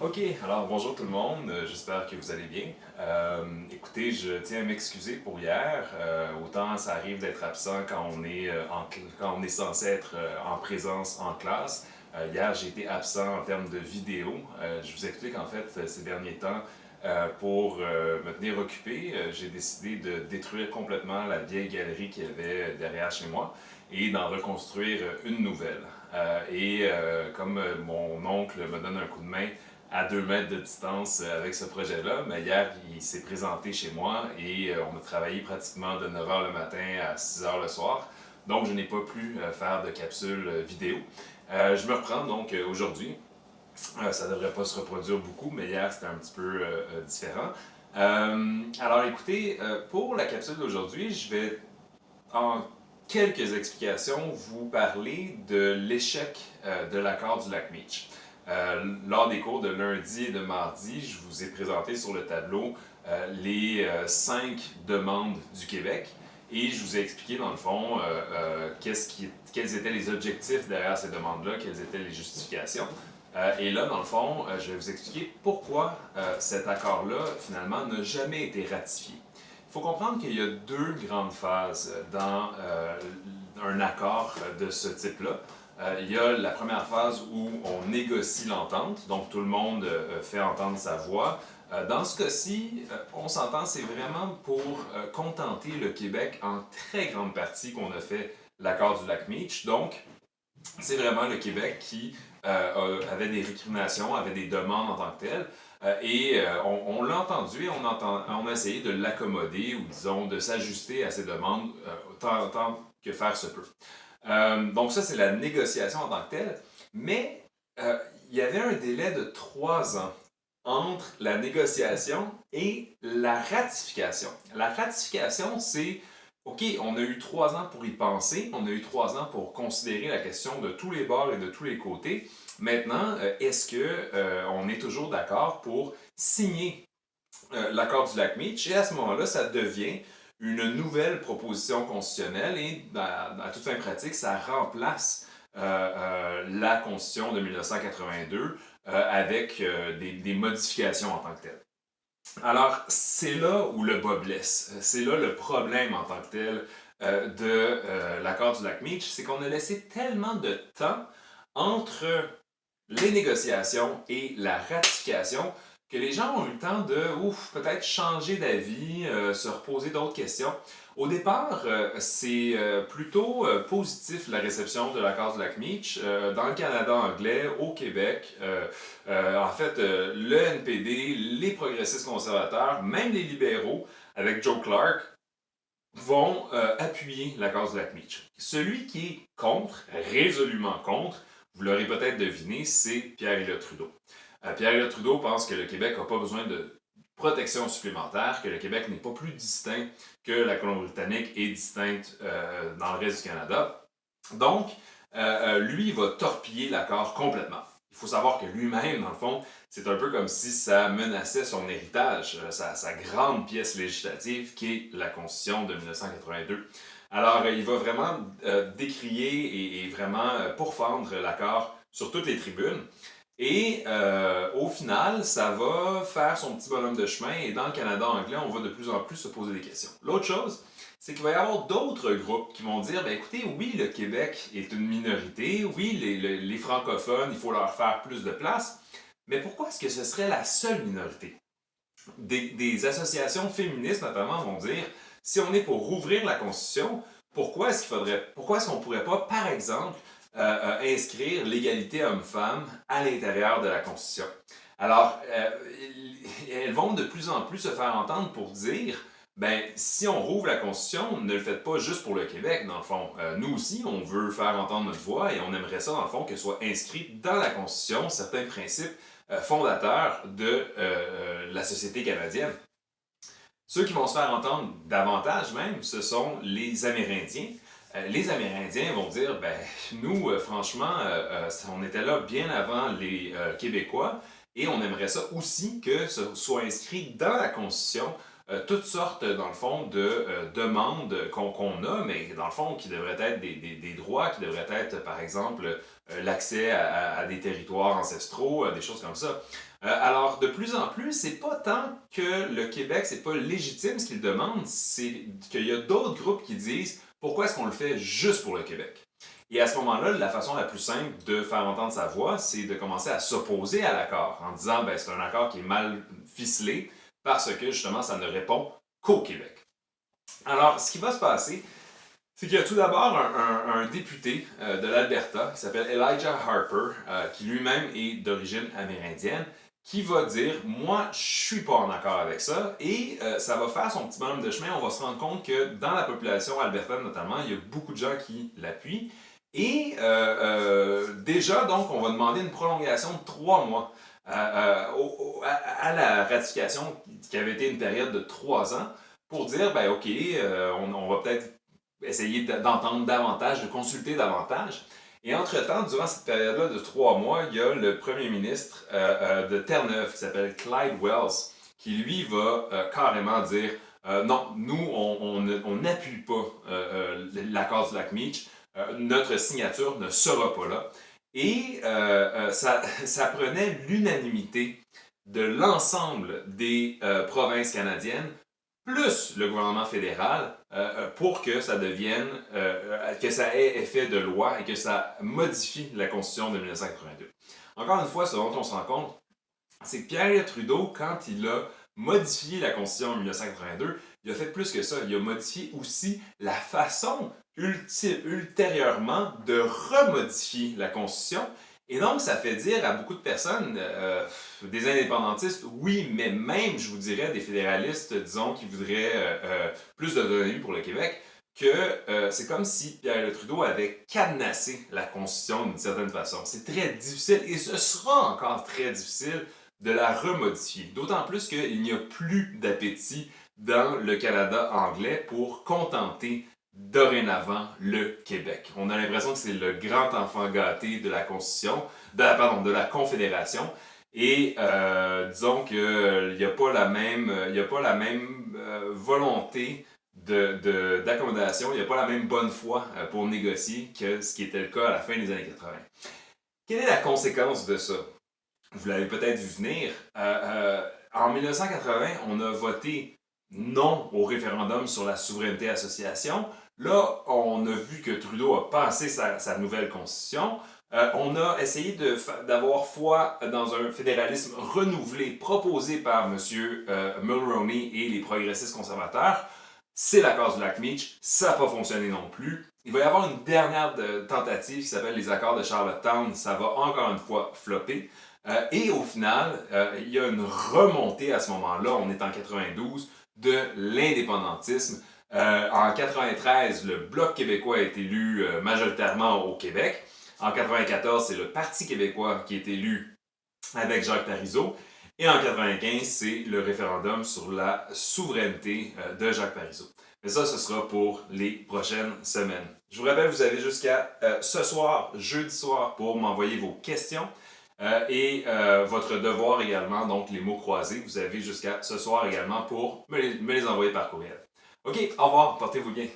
Ok, alors bonjour tout le monde, j'espère que vous allez bien. Écoutez, je tiens à m'excuser pour hier. Autant ça arrive d'être absent quand on est, quand on est censé être en présence en classe. Hier, j'ai été absent en termes de vidéo. Je vous explique en fait ces derniers temps, pour me tenir occupé, j'ai décidé de détruire complètement la vieille galerie qu'il y avait derrière chez moi et d'en reconstruire une nouvelle. Comme mon oncle me donne un coup de main, à 2 mètres de distance avec ce projet-là. Mais hier, il s'est présenté chez moi et on a travaillé pratiquement de 9 heures le matin à 6 heures le soir. Donc, je n'ai pas pu faire de capsule vidéo. Je me reprends donc aujourd'hui. Ça ne devrait pas se reproduire beaucoup, mais hier, c'était un petit peu différent. Alors, écoutez, pour la capsule d'aujourd'hui, je vais en quelques explications vous parler de l'échec de l'accord du lac Meach. Lors des cours de lundi et de mardi, je vous ai présenté sur le tableau les 5 demandes du Québec et je vous ai expliqué dans le fond quels étaient les objectifs derrière ces demandes-là, quelles étaient les justifications. Et là, dans le fond, je vais vous expliquer pourquoi cet accord-là, finalement, n'a jamais été ratifié. Il faut comprendre qu'il y a deux grandes phases dans un accord de ce type-là. Il y a la première phase où on négocie l'entente, donc tout le monde fait entendre sa voix. Dans ce cas-ci, on s'entend, c'est vraiment pour contenter le Québec en très grande partie qu'on a fait l'accord du lac Meach. Donc, c'est vraiment le Québec qui avait des récriminations, avait des demandes en tant que telles. On l'a entendu et on a essayé de l'accommoder ou disons de s'ajuster à ces demandes autant que faire se peut. Donc ça, c'est la négociation en tant que telle. Mais il y avait un délai de 3 ans entre la négociation et la ratification. La ratification, c'est OK, on a eu 3 ans pour y penser, on a eu 3 ans pour considérer la question de tous les bords et de tous les côtés. Maintenant, est-ce qu'on est toujours d'accord pour signer l'accord du lac Meach? Et à ce moment-là, ça devient une nouvelle proposition constitutionnelle et, à toute fin pratique, ça remplace la Constitution de 1982 avec des modifications en tant que telles. Alors, c'est là où le bas blesse. C'est là le problème en tant que tel de l'accord du lac Meach, c'est qu'on a laissé tellement de temps entre les négociations et la ratification que les gens ont eu le temps de peut-être changer d'avis, se reposer d'autres questions. Au départ, c'est plutôt positif la réception de l'accord du lac Meach dans le Canada anglais, au Québec. Le NPD, les progressistes conservateurs, même les libéraux, avec Joe Clark, vont appuyer l'accord du lac Meach. Celui qui est contre, résolument contre, vous l'aurez peut-être deviné, c'est Pierre-Éliott Trudeau. Pierre-Éliott Trudeau pense que le Québec n'a pas besoin de protection supplémentaire, que le Québec n'est pas plus distinct que la Colombie-Britannique est distincte dans le reste du Canada. Donc, lui, il va torpiller l'accord complètement. Il faut savoir que lui-même, dans le fond, c'est un peu comme si ça menaçait son héritage, sa grande pièce législative qui est la Constitution de 1982. Alors, il va vraiment décrier et vraiment pourfendre l'accord sur toutes les tribunes. Et au final, ça va faire son petit bonhomme de chemin et dans le Canada anglais, on va de plus en plus se poser des questions. L'autre chose, c'est qu'il va y avoir d'autres groupes qui vont dire, ben écoutez, oui, le Québec est une minorité, oui, les francophones, il faut leur faire plus de place, mais pourquoi est-ce que ce serait la seule minorité? Des associations féministes notamment vont dire, si on est pour rouvrir la Constitution, pourquoi est-ce qu'on pourrait pas, par exemple, inscrire l'égalité homme-femme à l'intérieur de la Constitution? Alors, elles vont de plus en plus se faire entendre pour dire, ben, si on rouvre la Constitution, ne le faites pas juste pour le Québec, dans le fond. Nous aussi, on veut faire entendre notre voix et on aimerait ça, dans le fond, que soit inscrit dans la Constitution certains principes fondateurs de la société canadienne. Ceux qui vont se faire entendre davantage même, ce sont les Amérindiens. Les Amérindiens vont dire, ben, nous, franchement, on était là bien avant les Québécois et on aimerait ça aussi que ce soit inscrit dans la Constitution toutes sortes, dans le fond, de demandes qu'on a, mais dans le fond, qui devraient être des droits, qui devraient être, par exemple, l'accès à des territoires ancestraux, des choses comme ça. Alors, de plus en plus, c'est pas tant que le Québec, c'est pas légitime ce qu'il demande, c'est qu'il y a d'autres groupes qui disent pourquoi est-ce qu'on le fait juste pour le Québec. Et à ce moment-là, la façon la plus simple de faire entendre sa voix, c'est de commencer à s'opposer à l'accord en disant ben, c'est un accord qui est mal ficelé parce que justement ça ne répond qu'au Québec. Alors, ce qui va se passer, c'est qu'il y a tout d'abord un député de l'Alberta qui s'appelle Elijah Harper, qui lui-même est d'origine amérindienne, qui va dire moi je suis pas en accord avec ça et ça va faire son petit bonhomme de chemin. On va se rendre compte que dans la population albertaine notamment, il y a beaucoup de gens qui l'appuient et déjà donc on va demander une prolongation de 3 mois à la ratification qui avait été une période de 3 ans pour dire ben ok on va peut-être essayer d'entendre davantage, de consulter davantage. Et entre-temps, durant cette période-là de 3 mois, il y a le premier ministre de Terre-Neuve qui s'appelle Clyde Wells, qui lui va carrément dire non, nous, on n'appuie pas l'accord du lac Meach, notre signature ne sera pas là. Et ça prenait l'unanimité de l'ensemble des provinces canadiennes plus le gouvernement fédéral pour que ça devienne, que ça ait effet de loi et que ça modifie la Constitution de 1982. Encore une fois, ce dont on se rend compte, c'est que Pierre Trudeau, quand il a modifié la Constitution de 1982, il a fait plus que ça. Il a modifié aussi la façon ultérieurement de remodifier la Constitution. Et donc, ça fait dire à beaucoup de personnes, des indépendantistes, oui, mais même, je vous dirais, des fédéralistes, disons, qui voudraient plus d'autonomie pour le Québec, que c'est comme si Pierre Trudeau avait cadenassé la Constitution d'une certaine façon. C'est très difficile, et ce sera encore très difficile de la remodifier. D'autant plus qu'il n'y a plus d'appétit dans le Canada anglais pour contenter dorénavant le Québec. On a l'impression que c'est le grand enfant gâté de la Constitution, de la Confédération. Et disons qu'il n'y a pas la même, volonté d'accommodation, il n'y a pas la même bonne foi pour négocier que ce qui était le cas à la fin des années 80. Quelle est la conséquence de ça? Vous l'avez peut-être vu venir. En 1980, on a voté non au référendum sur la souveraineté association. Là, on a vu que Trudeau a passé sa nouvelle constitution. On a essayé d'avoir foi dans un fédéralisme renouvelé proposé par M. Mulroney et les progressistes conservateurs. C'est l'accord du lac Meach, ça n'a pas fonctionné non plus. Il va y avoir une dernière tentative qui s'appelle les accords de Charlottetown, ça va encore une fois flopper. Et au final, il y a une remontée à ce moment-là, on est en 92, de l'indépendantisme. En 93, le Bloc québécois est élu majoritairement au Québec. En 94, c'est le Parti québécois qui est élu avec Jacques Parizeau. Et en 95, c'est le référendum sur la souveraineté de Jacques Parizeau. Mais ça, ce sera pour les prochaines semaines. Je vous rappelle, vous avez jusqu'à ce soir, jeudi soir, pour m'envoyer vos questions. Et votre devoir également, donc les mots croisés, vous avez jusqu'à ce soir également pour me les envoyer par courriel. OK, au revoir, portez-vous bien.